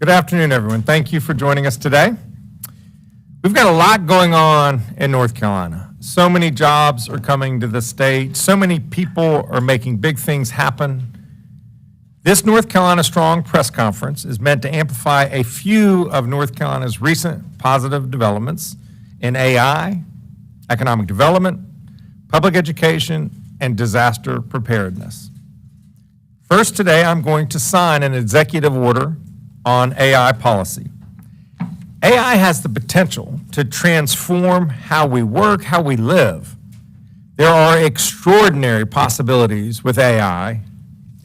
Good afternoon, everyone. Thank you for joining us today. We've got a lot going on in North Carolina. So many jobs are coming to the state. So many people are making big things happen. This North Carolina Strong press conference is meant to amplify a few of North Carolina's recent positive developments in AI, economic development, public education, and disaster preparedness. First today, I'm going to sign an executive order on AI policy. AI has the potential to transform how we work, how we live. There are extraordinary possibilities with AI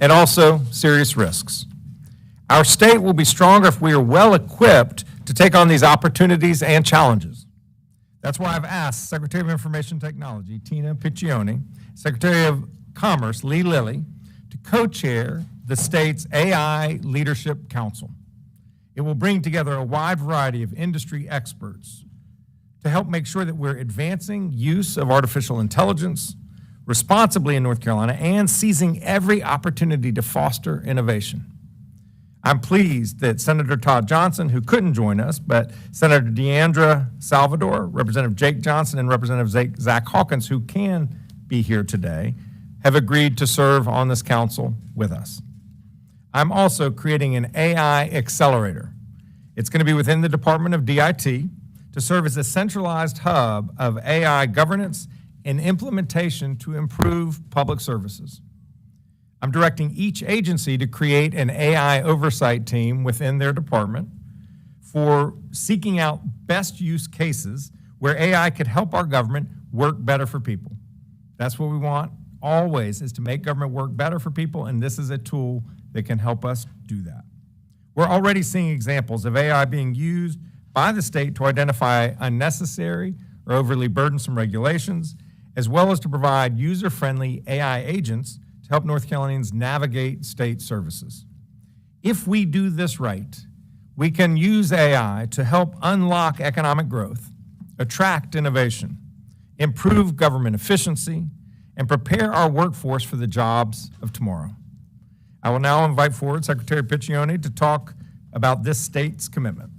and also serious risks. Our state will be stronger if we are well equipped to take on these opportunities and challenges. That's why I've asked Secretary of Information Technology, Tina Piccioni, Secretary of Commerce, Lee Lilly, to co-chair the state's AI Leadership Council. It will bring together a wide variety of industry experts to help make sure that we're advancing use of artificial intelligence responsibly in North Carolina and seizing every opportunity to foster innovation. I'm pleased that Senator Todd Johnson, who couldn't join us, but Senator Deandra Salvador, Representative Jake Johnson, and Representative Zach Hawkins, who can be here today, have agreed to serve on this council with us. I'm also creating an AI accelerator. It's going to be within the Department of DIT to serve as a centralized hub of AI governance and implementation to improve public services. I'm directing each agency to create an AI oversight team within their department for seeking out best use cases where AI could help our government work better for people. That's what we want always, is to make government work better for people, and this is a tool that can help us do that. We're already seeing examples of AI being used by the state to identify unnecessary or overly burdensome regulations, as well as to provide user-friendly AI agents to help North Carolinians navigate state services. If we do this right, we can use AI to help unlock economic growth, attract innovation, improve government efficiency, and prepare our workforce for the jobs of tomorrow. I will now invite forward Secretary Piccioni to talk about this state's commitment.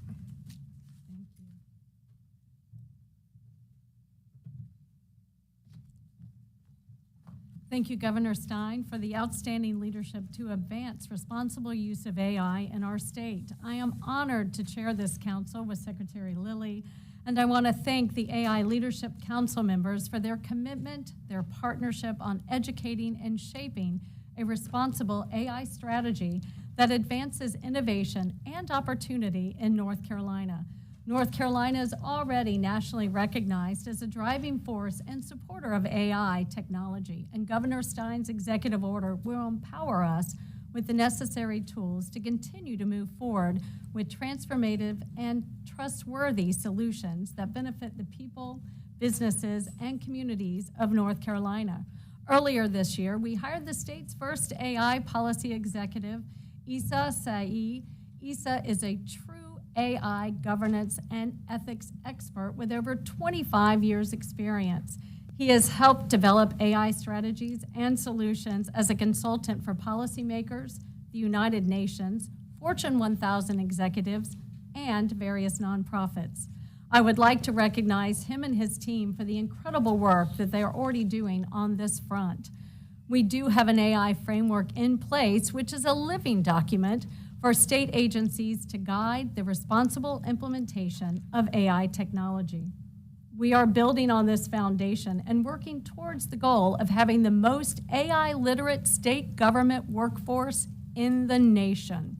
Thank you, Governor Stein, for the outstanding leadership to advance responsible use of AI in our state. I am honored to chair this council with Secretary Lilly, and I want to thank the AI Leadership Council members for their commitment, their partnership on educating and shaping a responsible AI strategy that advances innovation and opportunity in North Carolina. North Carolina is already nationally recognized as a driving force and supporter of AI technology, and Governor Stein's executive order will empower us with the necessary tools to continue to move forward with transformative and trustworthy solutions that benefit the people, businesses, and communities of North Carolina. Earlier this year, we hired the state's first AI policy executive, Issa Saee. Issa is a true AI governance and ethics expert with over 25 years' experience. He has helped develop AI strategies and solutions as a consultant for policymakers, the United Nations, Fortune 1000 executives, and various nonprofits. I would like to recognize him and his team for the incredible work that they are already doing on this front. We do have an AI framework in place, which is a living document for state agencies to guide the responsible implementation of AI technology. We are building on this foundation and working towards the goal of having the most AI-literate state government workforce in the nation.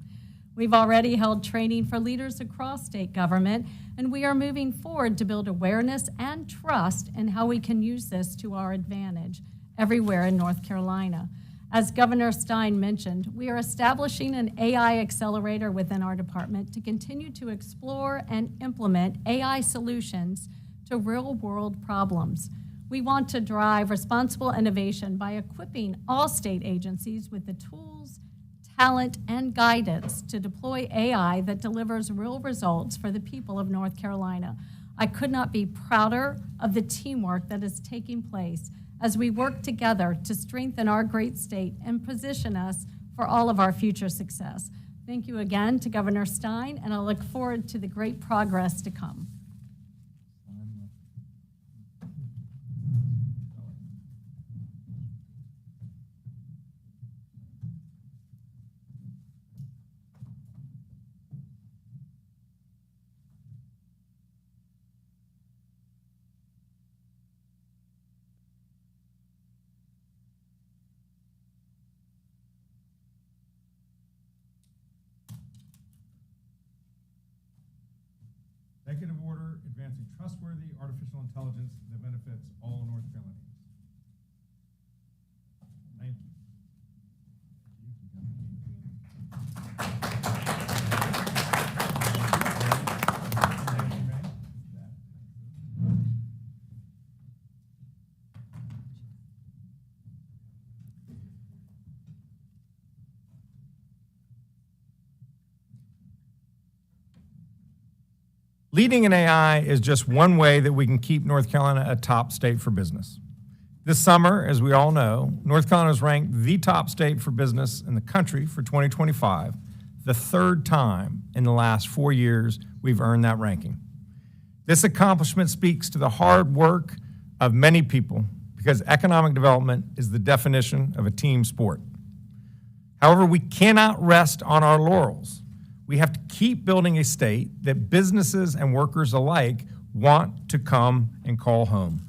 We've already held training for leaders across state government, and we are moving forward to build awareness and trust in how we can use this to our advantage everywhere in North Carolina. As Governor Stein mentioned, we are establishing an AI accelerator within our department to continue to explore and implement AI solutions to real-world problems. We want to drive responsible innovation by equipping all state agencies with the tools, talent, and guidance to deploy AI that delivers real results for the people of North Carolina. I could not be prouder of the teamwork that is taking place as we work together to strengthen our great state and position us for all of our future success. Thank you again to Governor Stein, and I look forward to the great progress to come. Executive order advancing trustworthy artificial intelligence that benefits all North Carolinians. Thank you. Leading in AI is just one way that we can keep North Carolina a top state for business. This summer, as we all know, North Carolina was ranked the top state for business in the country for 2025, the third time in the last 4 years we've earned that ranking. This accomplishment speaks to the hard work of many people because economic development is the definition of a team sport. However, we cannot rest on our laurels. We have to keep building a state that businesses and workers alike want to come and call home.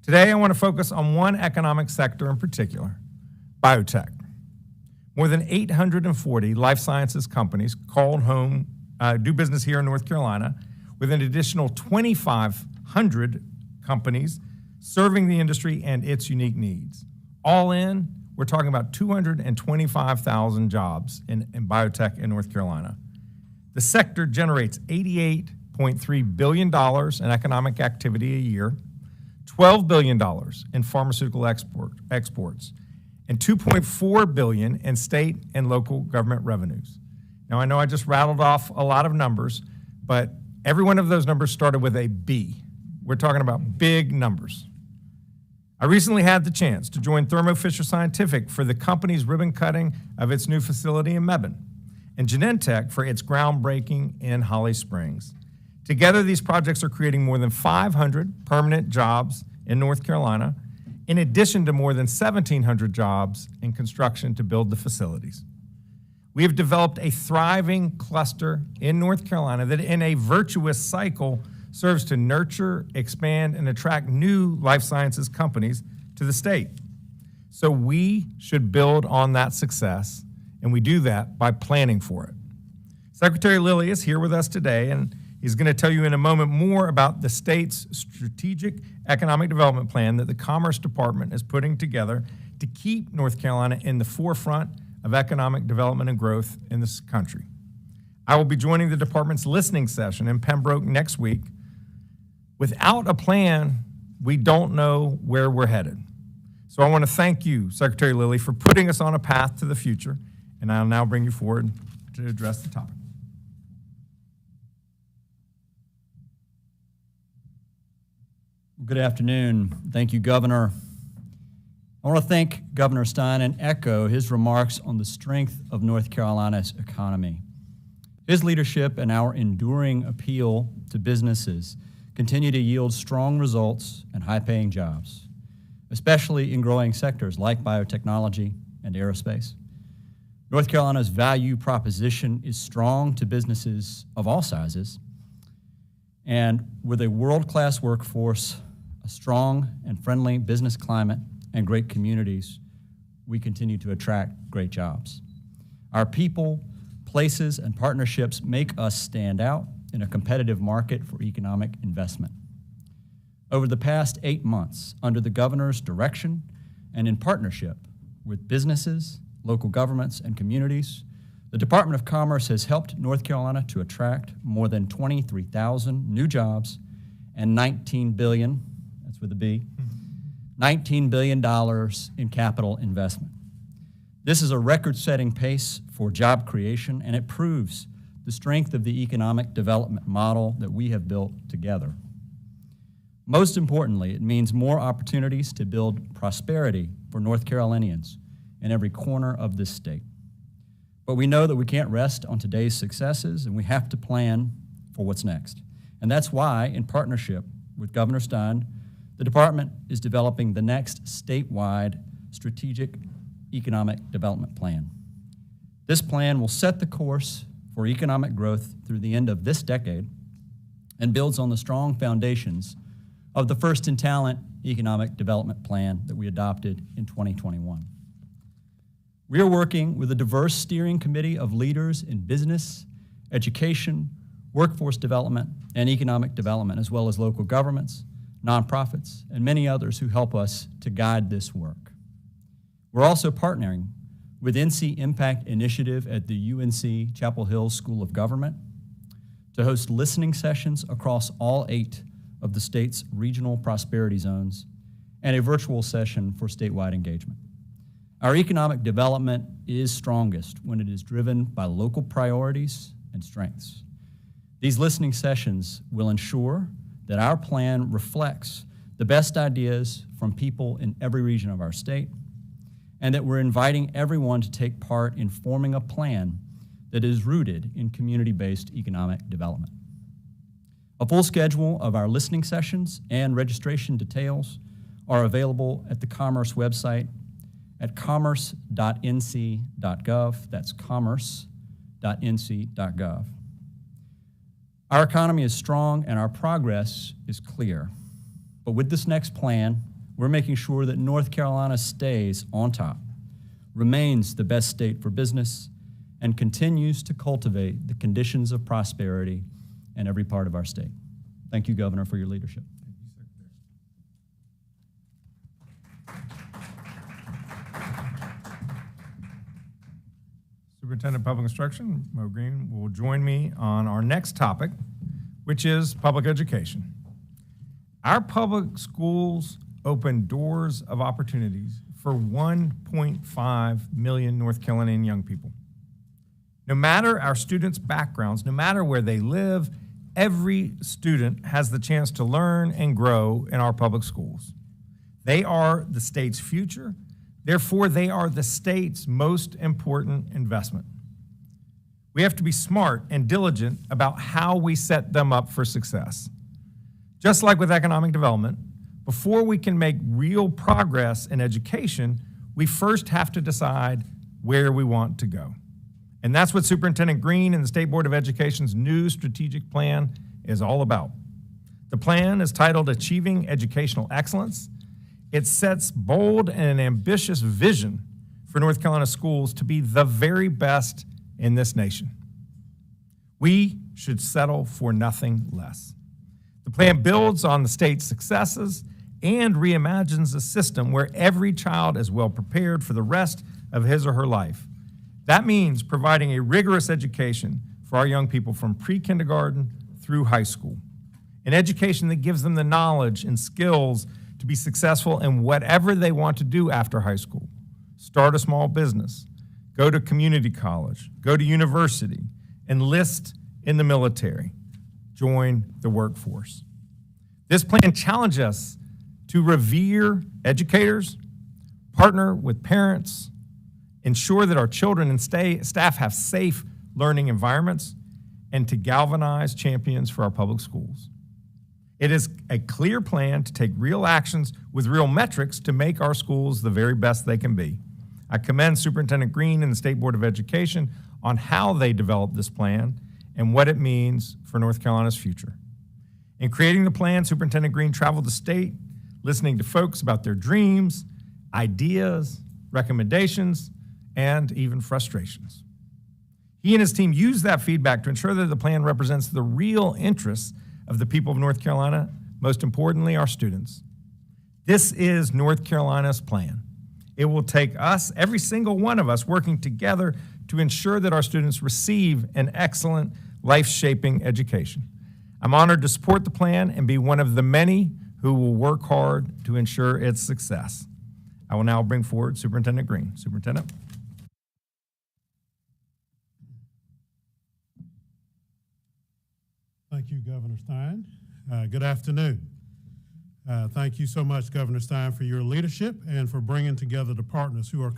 Today, I want to focus on one economic sector in particular, biotech. More than 840 life sciences companies called home, do business here in North Carolina, with an additional 2,500 companies serving the industry and its unique needs. All in, we're talking about 225,000 jobs in biotech in North Carolina. The sector generates $88.3 billion in economic activity a year, $12 billion in pharmaceutical exports, and $2.4 billion in state and local government revenues. Now, I know I just rattled off a lot of numbers, but every one of those numbers started with a B. We're talking about big numbers. I recently had the chance to join Thermo Fisher Scientific for the company's ribbon cutting of its new facility in Mebane, and Genentech for its groundbreaking in Holly Springs. Together, these projects are creating more than 500 permanent jobs in North Carolina, in addition to more than 1,700 jobs in construction to build the facilities. We have developed a thriving cluster in North Carolina that, in a virtuous cycle, serves to nurture, expand, and attract new life sciences companies to the state. So we should build on that success, and we do that by planning for it. Secretary Lilly is here with us today, and he's going to tell you in a moment more about the state's strategic economic development plan that the Commerce Department is putting together to keep North Carolina in the forefront of economic development and growth in this country. I will be joining the department's listening session in Pembroke next week. Without a plan, we don't know where we're headed. So I want to thank you, Secretary Lilly, for putting us on a path to the future, and I'll now bring you forward to address the topic. Good afternoon. Thank you, Governor. I want to thank Governor Stein and echo his remarks on the strength of North Carolina's economy. His leadership and our enduring appeal to businesses continue to yield strong results and high-paying jobs, especially in growing sectors like biotechnology and aerospace. North Carolina's value proposition is strong to businesses of all sizes, and with a world-class workforce, a strong and friendly business climate, and great communities, we continue to attract great jobs. Our people, places, and partnerships make us stand out in a competitive market for economic investment. Over the past 8 months, under the governor's direction and in partnership with businesses, local governments, and communities, the Department of Commerce has helped North Carolina to attract more than 23,000 new jobs and $19 billion, that's with a B, $19 billion in capital investment. This is a record-setting pace for job creation, and it proves the strength of the economic development model that we have built together. Most importantly, it means more opportunities to build prosperity for North Carolinians in every corner of this state. But we know that we can't rest on today's successes, and we have to plan for what's next. And that's why, in partnership with Governor Stein, the department is developing the next statewide strategic economic development plan. This plan will set the course for economic growth through the end of this decade and builds on the strong foundations of the First in Talent economic development plan that we adopted in 2021. We are working with a diverse steering committee of leaders in business, education, workforce development, and economic development, as well as local governments, nonprofits, and many others who help us to guide this work. We're also partnering with NC Impact Initiative at the UNC Chapel Hill School of Government to host listening sessions across all 8 of the state's regional prosperity zones and a virtual session for statewide engagement. Our economic development is strongest when it is driven by local priorities and strengths. These listening sessions will ensure that our plan reflects the best ideas from people in every region of our state, and that we're inviting everyone to take part in forming a plan that is rooted in community-based economic development. A full schedule of our listening sessions and registration details are available at the Commerce website at commerce.nc.gov. That's commerce.nc.gov. Our economy is strong and our progress is clear. But with this next plan, we're making sure that North Carolina stays on top, remains the best state for business, and continues to cultivate the conditions of prosperity in every part of our state. Thank you, Governor, for your leadership. Superintendent of Public Instruction, Mo Green, will join me on our next topic, which is public education. Our public schools open doors of opportunities for 1.5 million North Carolinian young people. No matter our students' backgrounds, no matter where they live, every student has the chance to learn and grow in our public schools. They are the state's future. Therefore, they are the state's most important investment. We have to be smart and diligent about how we set them up for success. Just like with economic development, before we can make real progress in education, we first have to decide where we want to go. And that's what Superintendent Green and the State Board of Education's new strategic plan is all about. The plan is titled Achieving Educational Excellence. It sets bold and ambitious vision for North Carolina schools to be the very best in this nation. We should settle for nothing less. The plan builds on the state's successes and reimagines a system where every child is well prepared for the rest of his or her life. That means providing a rigorous education for our young people from pre-kindergarten through high school, an education that gives them the knowledge and skills to be successful in whatever they want to do after high school. Start a small business, go to community college, go to university, enlist in the military, join the workforce. This plan challenges us to revere educators, partner with parents, ensure that our children and staff have safe learning environments, and to galvanize champions for our public schools. It is a clear plan to take real actions with real metrics to make our schools the very best they can be. I commend Superintendent Green and the State Board of Education on how they developed this plan and what it means for North Carolina's future. In creating the plan, Superintendent Green traveled the state, listening to folks about their dreams, ideas, recommendations, and even frustrations. He and his team used that feedback to ensure that the plan represents the real interests of the people of North Carolina, most importantly, our students. This is North Carolina's plan. It will take us, every single one of us, working together to ensure that our students receive an excellent, life-shaping education. I'm honored to support the plan and be one of the many who will work hard to ensure its success. I will now bring forward Superintendent Green. Superintendent. Thank you, Governor Stein. Good afternoon. Thank you so much, Governor Stein, for your leadership and for bringing together the partners who are